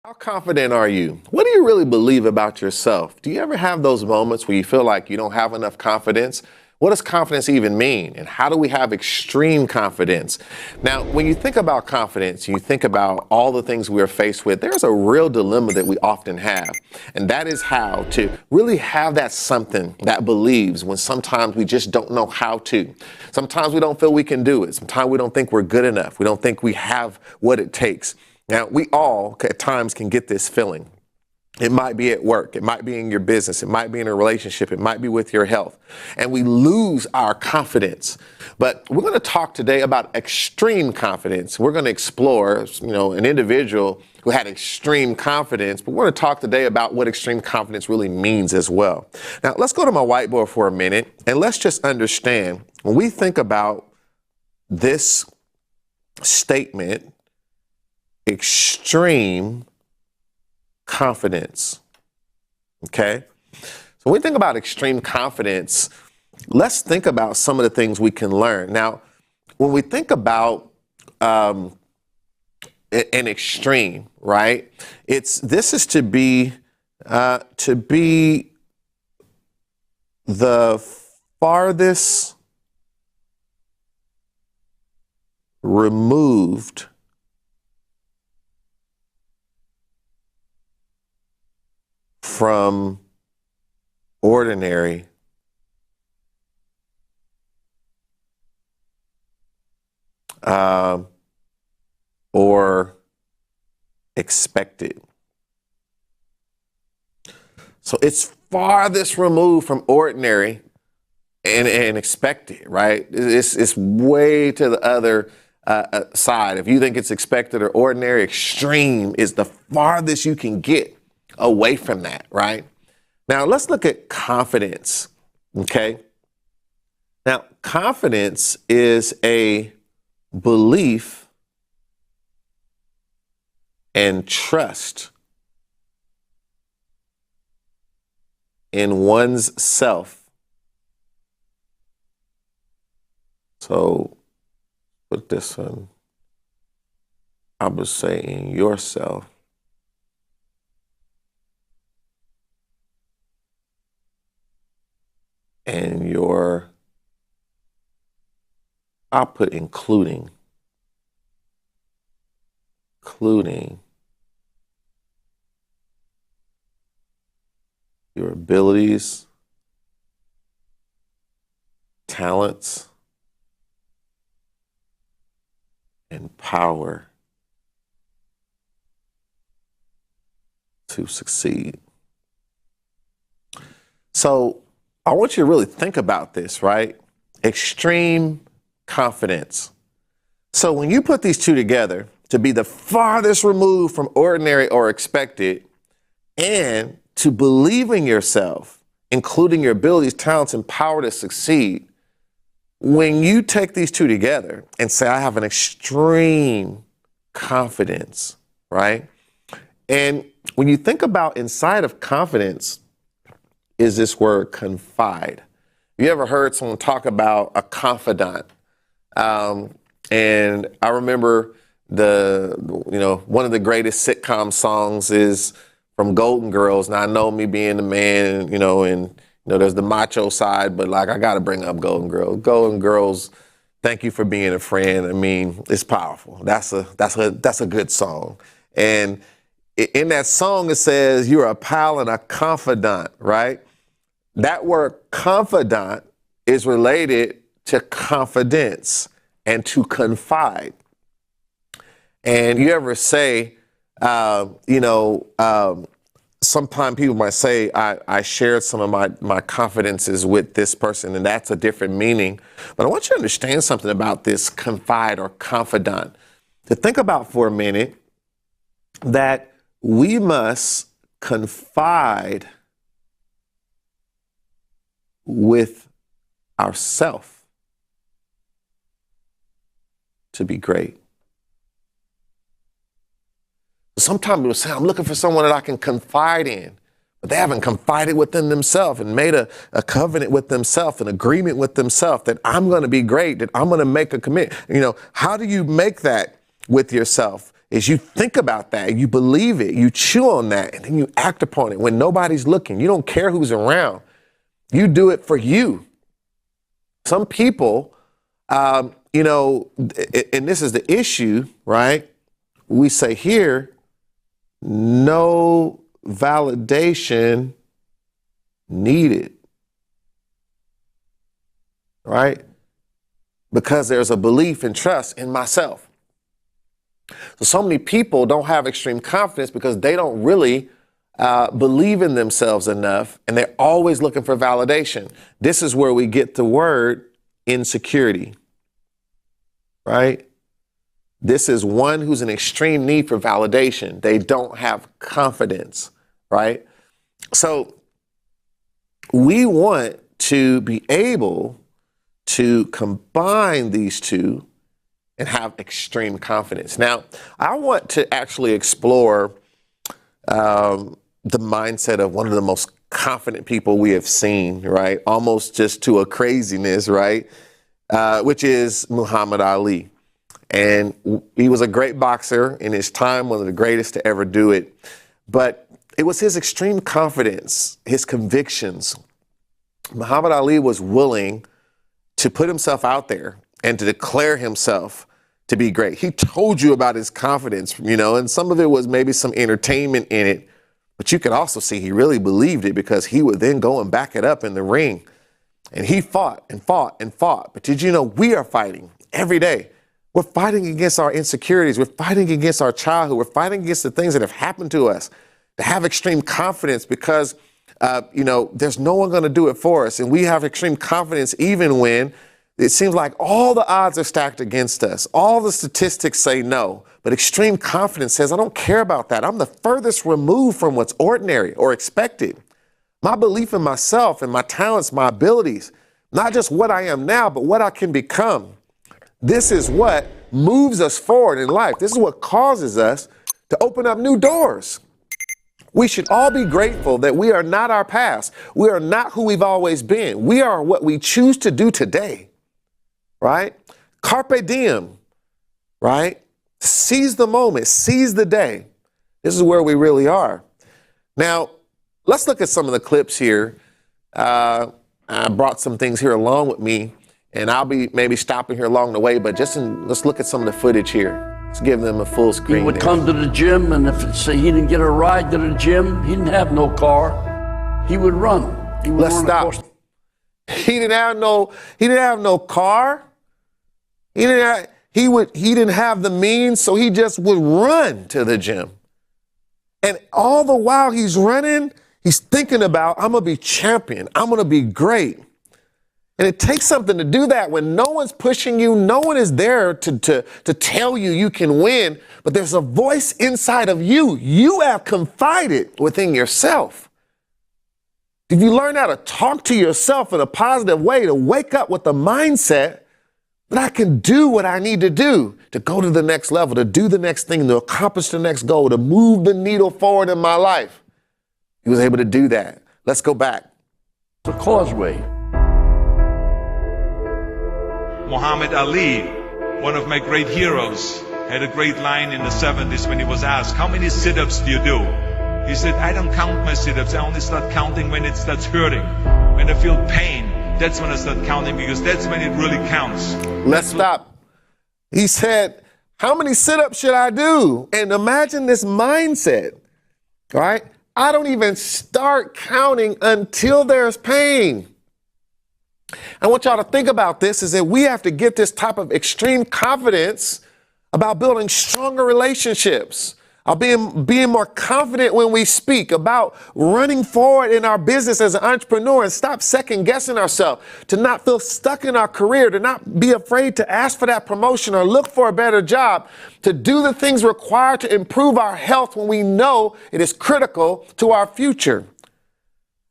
How confident are you? What do you really believe about yourself? Do you ever have those moments where you feel like you don't have enough confidence? What does confidence even mean? And how do we have extreme confidence? Now, when you think about confidence, you think about all the things we are faced with, there's a real dilemma that we often have. And that is how to really have that something that believes when sometimes we just don't know how to. Sometimes we don't feel we can do it. Sometimes we don't think we're good enough. We don't think we have what it takes. Now, we all at times can get this feeling. It might be at work. It might be in your business. It might be in a relationship. It might be with your health. And we lose our confidence. But we're going to talk today about extreme confidence. We're going to explore, an individual who had extreme confidence. But we're going to talk today about what extreme confidence really means as well. Now, let's go to my whiteboard for a minute and let's just understand when we think about this statement, extreme confidence. Okay. So when we think about extreme confidence, let's think about some of the things we can learn. Now, when we think about an extreme, right? This is to be the farthest removed from ordinary or expected. So it's farthest removed from ordinary and expected, right? It's way to the other side. If you think it's expected or ordinary, extreme is the farthest you can get away from that, right? Now, let's look at confidence, okay? Now, confidence is a belief and trust in one's self. So, put this on, I would say in yourself. And I'll put including your abilities, talents, and power to succeed. So I want you to really think about this, right? Extreme confidence. So when you put these two together, to be the farthest removed from ordinary or expected, and to believe in yourself, including your abilities, talents, and power to succeed, when you take these two together and say, I have an extreme confidence, right? And when you think about inside of confidence, is this word confide. You ever heard someone talk about a confidant? And I remember one of the greatest sitcom songs is from Golden Girls. Now I know me being the man, there's the macho side, but like I got to bring up Golden Girls. Golden Girls, thank you for being a friend. I mean, it's powerful. That's a good song. And in that song, it says you're a pal and a confidant, right? That word confidant is related to confidence and to confide. And you ever say, sometimes people might say, I shared some of my confidences with this person, and that's a different meaning. But I want you to understand something about this confide or confidant. To think about for a minute that we must confide with ourself to be great. Sometimes people say, I'm looking for someone that I can confide in, but they haven't confided within themselves and made a covenant with themselves, an agreement with themselves that I'm going to be great, that I'm going to make a commitment. How do you make that with yourself? is you think about that, you believe it, you chew on that, and then you act upon it when nobody's looking. You don't care who's around. You do it for you. Some people, you know, and this is the issue, right? We say here, no validation needed, right? Because there's a belief and trust in myself. So many people don't have extreme confidence because they don't really believe in themselves enough, and they're always looking for validation. This is where we get the word insecurity, right? This is one who's in extreme need for validation. They don't have confidence, right? So we want to be able to combine these two and have extreme confidence. Now, I want to actually explore the mindset of one of the most confident people we have seen, right? Almost just to a craziness, right? Which is Muhammad Ali. And he was a great boxer in his time, one of the greatest to ever do it. But it was his extreme confidence, his convictions. Muhammad Ali was willing to put himself out there and to declare himself to be great. He told you about his confidence, you know, and some of it was maybe some entertainment in it, but you could also see he really believed it because he would then go and back it up in the ring. And he fought and fought and fought. But did you know we are fighting every day? We're fighting against our insecurities. We're fighting against our childhood. We're fighting against the things that have happened to us. To have extreme confidence because, you know, there's no one going to do it for us. And we have extreme confidence even when it seems like all the odds are stacked against us. All the statistics say no. But extreme confidence says, I don't care about that. I'm the furthest removed from what's ordinary or expected. My belief in myself and my talents, my abilities, not just what I am now, but what I can become. This is what moves us forward in life. This is what causes us to open up new doors. We should all be grateful that we are not our past. We are not who we've always been. We are what we choose to do today, right? Carpe diem, right? Seize the moment, seize the day. This is where we really are. Now, let's look at some of the clips here. I brought some things here along with me, and I'll be maybe stopping here along the way, but let's look at some of the footage here. Let's give them a full screen. He would come to the gym, and if say he didn't get a ride to the gym, he didn't have no car. He would run. He would Let's stop. He didn't have no car. He didn't have the means, so he just would run to the gym. And all the while he's running, he's thinking about, I'm gonna be champion. I'm gonna be great. And it takes something to do that when no one's pushing you, no one is there to tell you you can win, but there's a voice inside of you. You have confided within yourself. If you learn how to talk to yourself in a positive way, to wake up with the mindset that I can do what I need to do to go to the next level, to do the next thing, to accomplish the next goal, to move the needle forward in my life. He was able to do that. Let's go back. The causeway. Muhammad Ali, one of my great heroes, had a great line in the 70s when he was asked, how many sit-ups do you do? He said, I don't count my sit-ups. I only start counting when it starts hurting. When I feel pain, that's when I start counting because that's when it really counts. Let's stop. He said, how many sit-ups should I do? And imagine this mindset, all right? I don't even start counting until there's pain. I want y'all to think about this is that we have to get this type of extreme confidence about building stronger relationships, being more confident when we speak, about running forward in our business as an entrepreneur and stop second guessing ourselves, to not feel stuck in our career, to not be afraid to ask for that promotion or look for a better job, to do the things required to improve our health when we know it is critical to our future.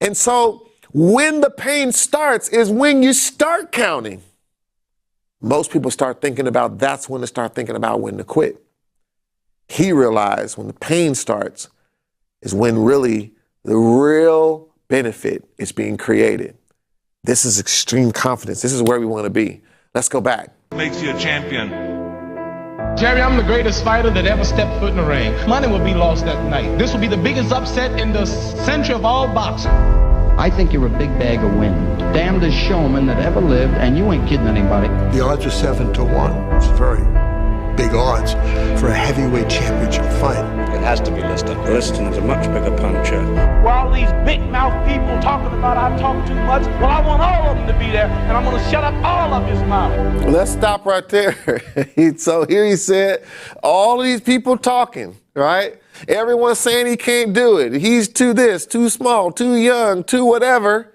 And so when the pain starts is when you start counting. Most people start thinking about that's when to start thinking about when to quit. He realized when the pain starts is when really the real benefit is being created. This is extreme confidence. This is where we want to be. Let's go back. Makes you a champion. Jerry, I'm the greatest fighter that ever stepped foot in the ring. Money will be lost that night. This will be the biggest upset in the century of all boxing. I think you're a big bag of wind. Damnedest showman that ever lived, and you ain't kidding anybody. The odds are 7-1. It's very big odds for a heavyweight championship fight. It has to be Liston. Liston's a much bigger puncher. Well, all these big mouth people talking about I talk too much. Well, I want all of them to be there, and I'm going to shut up all of his mouth. Let's stop right there. So here he said, all of these people talking, right? Everyone's saying he can't do it. He's too this, too small, too young, too whatever.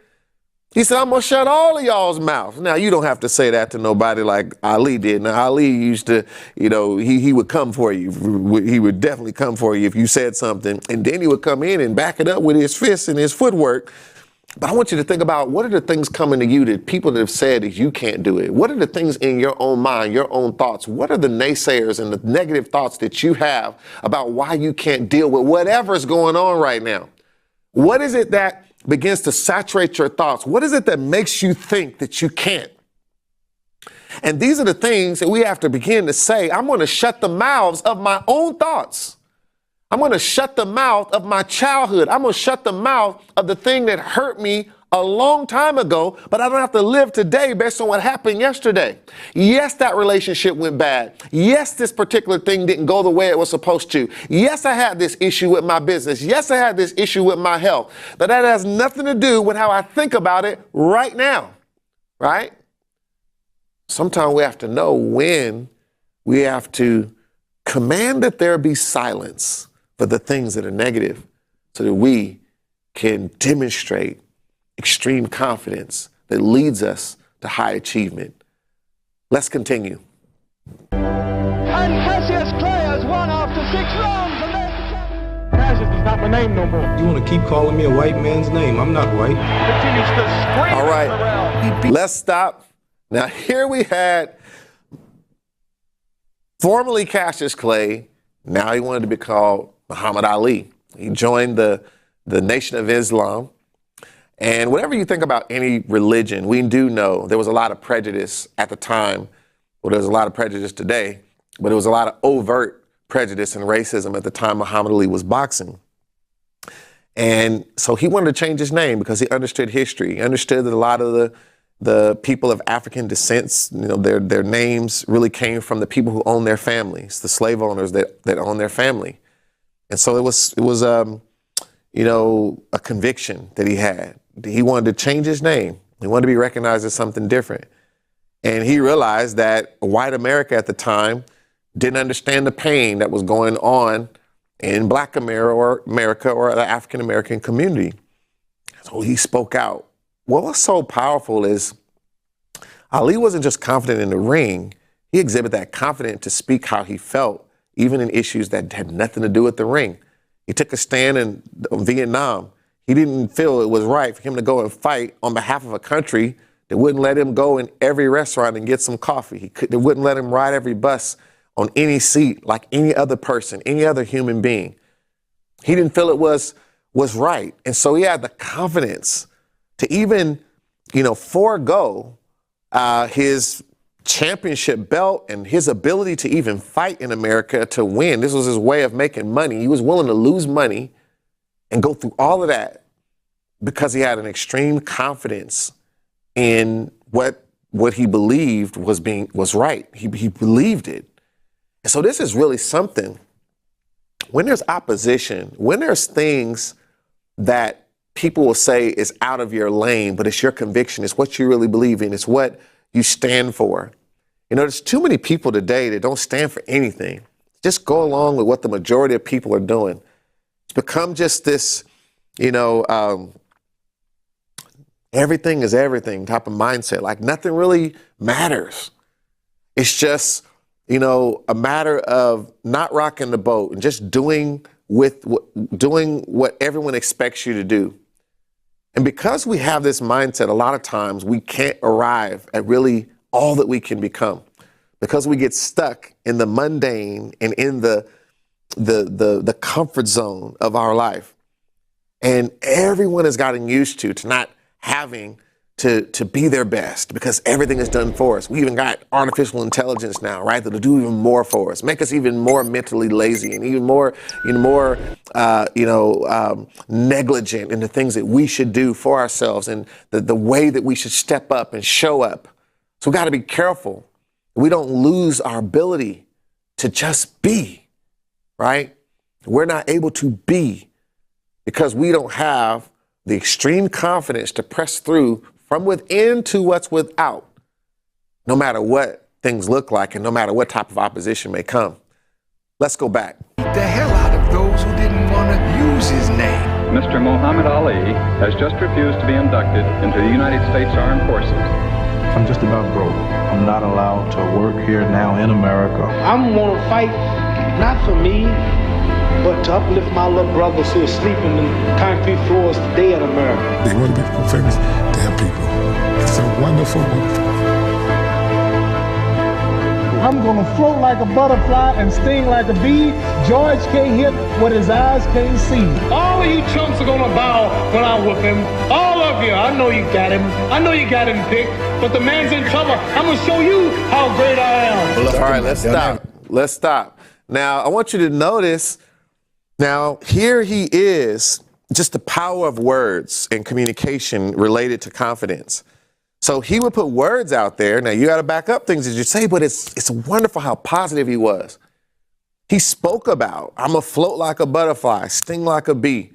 He said, I'm going to shut all of y'all's mouths. Now, you don't have to say that to nobody like Ali did. Now, Ali used to, he would come for you. He would definitely come for you if you said something. And then he would come in and back it up with his fists and his footwork. But I want you to think about, what are the things coming to you that people that have said that you can't do it? What are the things in your own mind, your own thoughts? What are the naysayers and the negative thoughts that you have about why you can't deal with whatever's going on right now? What is it that begins to saturate your thoughts? What is it that makes you think that you can't? And these are the things that we have to begin to say. I'm going to shut the mouths of my own thoughts. I'm going to shut the mouth of my childhood. I'm going to shut the mouth of the thing that hurt me a long time ago, but I don't have to live today based on what happened yesterday. Yes, that relationship went bad. Yes, this particular thing didn't go the way it was supposed to. Yes, I had this issue with my business. Yes, I had this issue with my health, but that has nothing to do with how I think about it right now, right? Sometimes we have to know when we have to command that there be silence for the things that are negative so that we can demonstrate extreme confidence that leads us to high achievement. Let's continue. And Cassius Clay has won after 6 rounds. Cassius is not my name no more. You want to keep calling me a white man's name? I'm not white. Continues to scream. All right, let's stop. Now here we had formerly Cassius Clay. Now he wanted to be called Muhammad Ali. He joined the Nation of Islam. And whatever you think about any religion, we do know there was a lot of prejudice at the time. Well, there's a lot of prejudice today, but there was a lot of overt prejudice and racism at the time Muhammad Ali was boxing. And so he wanted to change his name because he understood history. He understood that a lot of the people of African descents, their names really came from the people who owned their families, the slave owners that owned their family. And so it was a conviction that he had. He wanted to change his name. He wanted to be recognized as something different. And he realized that white America at the time didn't understand the pain that was going on in Black America or the African American community. So he spoke out. What was so powerful is Ali wasn't just confident in the ring. He exhibited that confidence to speak how he felt, even in issues that had nothing to do with the ring. He took a stand in Vietnam. He didn't feel it was right for him to go and fight on behalf of a country that wouldn't let him go in every restaurant and get some coffee. They wouldn't let him ride every bus on any seat like any other person, any other human being. He didn't feel it was right. And so he had the confidence to even, forego his championship belt and his ability to even fight in America to win. This was his way of making money. He was willing to lose money and go through all of that because he had an extreme confidence in what he believed was right. He believed it. And so this is really something. When there's opposition, when there's things that people will say is out of your lane, but it's your conviction, it's what you really believe in, it's what you stand for. There's too many people today that don't stand for anything. Just go along with what the majority of people are doing. It's become just this, everything is everything type of mindset. Like nothing really matters. It's just, a matter of not rocking the boat and just doing what everyone expects you to do. And because we have this mindset, a lot of times we can't arrive at really all that we can become because we get stuck in the mundane and in the comfort zone of our life. And everyone has gotten used to not having to be their best because everything is done for us. We even got artificial intelligence now, right? That'll do even more for us, make us even more mentally lazy and even more negligent in the things that we should do for ourselves and the way that we should step up and show up. So we got to be careful. We don't lose our ability to just be, right? We're not able to be because we don't have the extreme confidence to press through from within to what's without, no matter what things look like and no matter what type of opposition may come. Let's go back. The hell out of those who didn't want to use his name. Mr. Muhammad Ali has just refused to be inducted into the United States Armed Forces. I'm just about broke. I'm not allowed to work here now in America. I'm going to fight, not for me, but to uplift my little brothers who are sleeping in concrete floors today in America. They want to become famous. Damn people. It's so wonderful. I'm gonna float like a butterfly and sting like a bee. George can't hit what his eyes can't see. All of you chumps are gonna bow when I whip him. All of you. I know you got him. I know you got him picked, but the man's in trouble. I'm gonna show you how great I am. All right, let's stop. Let's stop. Now, I want you to notice, now here he is, just the power of words and communication related to confidence. So he would put words out there. Now you got to back up things as you say, but it's wonderful how positive he was. He spoke about, I'm afloat like a butterfly, sting like a bee.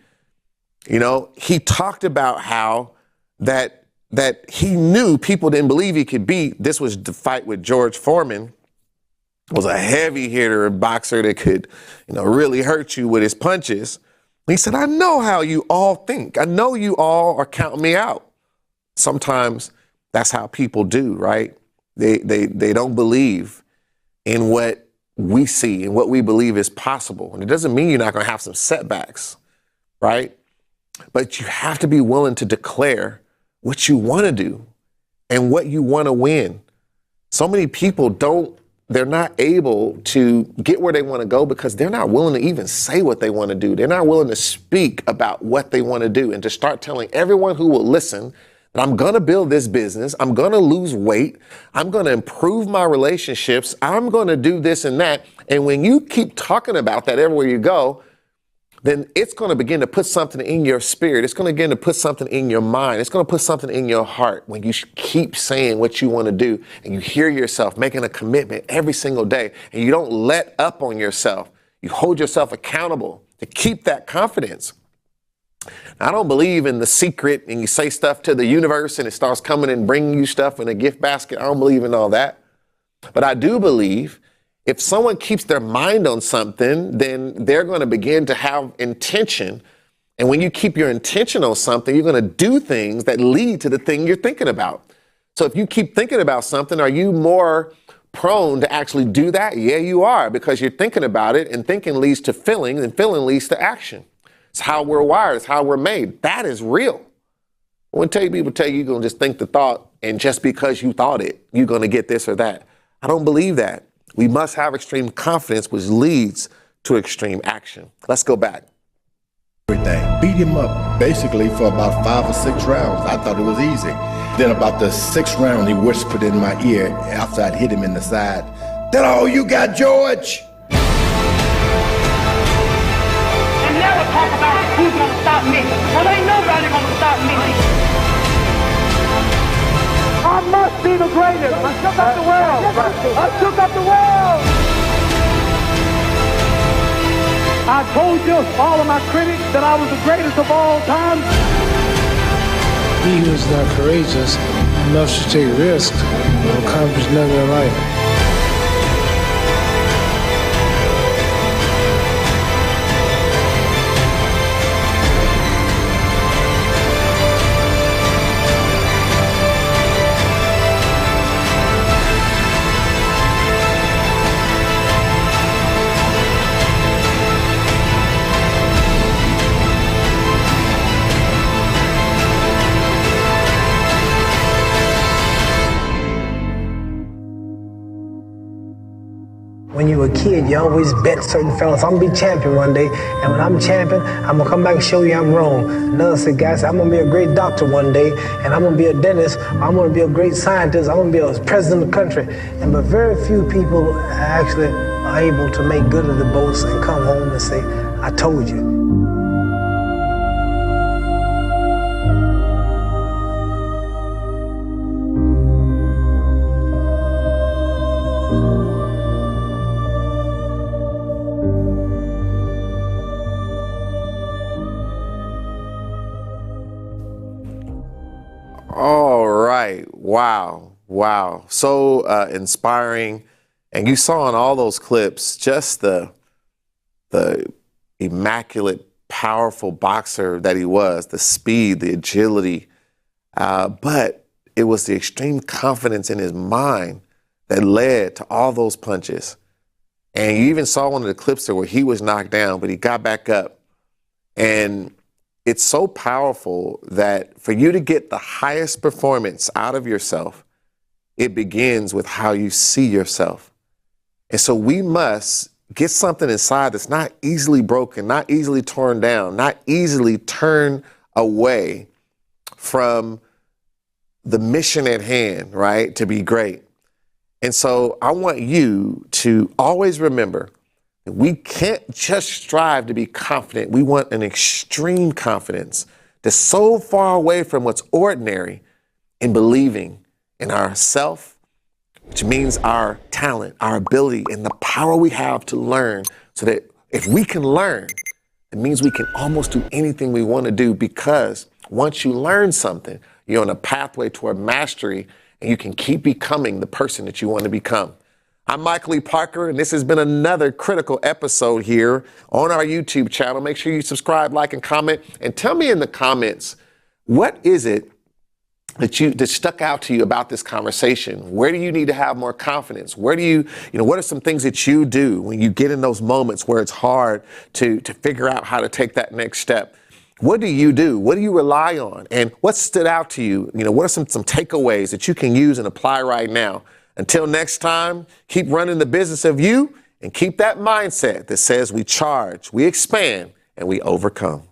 You know, he talked about how that he knew people didn't believe he could beat. This was the fight with George Foreman, was a heavy hitter, a boxer that could, really hurt you with his punches. He said, I know how you all think. I know you all are counting me out. Sometimes that's how people do, right? They don't believe in what we see and what we believe is possible. And it doesn't mean you're not going to have some setbacks, right? But you have to be willing to declare what you want to do and what you want to win. So many people they're not able to get where they want to go because they're not willing to even say what they want to do. They're not willing to speak about what they want to do and to start telling everyone who will listen that I'm going to build this business. I'm going to lose weight. I'm going to improve my relationships. I'm going to do this and that. And when you keep talking about that everywhere you go, then it's going to begin to put something in your spirit. It's going to begin to put something in your mind. It's going to put something in your heart when you keep saying what you want to do and you hear yourself making a commitment every single day and you don't let up on yourself. You hold yourself accountable to keep that confidence. Now, I don't believe in the secret and you say stuff to the universe and it starts coming and bringing you stuff in a gift basket. I don't believe in all that. But I do believe if someone keeps their mind on something, then they're going to begin to have intention. And when you keep your intention on something, you're going to do things that lead to the thing you're thinking about. So if you keep thinking about something, are you more prone to actually do that? Yeah, you are, because you're thinking about it, and thinking leads to feeling, and feeling leads to action. It's how we're wired. It's how we're made. That is real. When people tell you you're going to just think the thought, and just because you thought it, you're going to get this or that. I don't believe that. We must have extreme confidence, which leads to extreme action. Let's go back. Everything. Beat him up basically for about 5 or 6 rounds. I thought it was easy. Then about the 6th round, he whispered in my ear after I'd hit him in the side, "That all you got, George?" And never talk about who's gonna stop me. Well, ain't nobody gonna stop me. I must be the greatest. I shook up the world. I shook up the world. I told you, all of my critics, that I was the greatest of all time. He who's not courageous enough to take risks will accomplish nothing in life. you a kid, you always bet certain fellas, I'm gonna be champion one day, and when I'm champion, I'm gonna come back and show you I'm wrong. Another said, guys, I'm gonna be a great doctor one day, and I'm gonna be a dentist, I'm gonna be a great scientist, I'm gonna be a president of the country. But very few people actually are able to make good of the boast and come home and say, I told you. All right. Wow. Wow. So inspiring. And you saw in all those clips just the immaculate, powerful boxer that he was, the speed, the agility. But it was the extreme confidence in his mind that led to all those punches. And you even saw one of the clips there where he was knocked down, but he got back up. And it's so powerful that for you to get the highest performance out of yourself, it begins with how you see yourself. And so we must get something inside that's not easily broken, not easily torn down, not easily turned away from the mission at hand, right? To be great. And so I want you to always remember that we can't just strive to be confident. We want an extreme confidence that's so far away from what's ordinary in believing in ourself, which means our talent, our ability, and the power we have to learn, so that if we can learn, it means we can almost do anything we want to do, because once you learn something, you're on a pathway toward mastery, and you can keep becoming the person that you want to become. I'm Michael E. Parker, and this has been another critical episode here on our YouTube channel. Make sure you subscribe, like, and comment, and tell me in the comments, what is it that stuck out to you about this conversation? Where do you need to have more confidence? Where do you what are some things that you do when you get in those moments where it's hard to figure out how to take that next step? What do you do? What do you rely on? And what stood out to you? What are some takeaways that you can use and apply right now? Until next time, keep running the business of you, and keep that mindset that says we charge, we expand, and we overcome.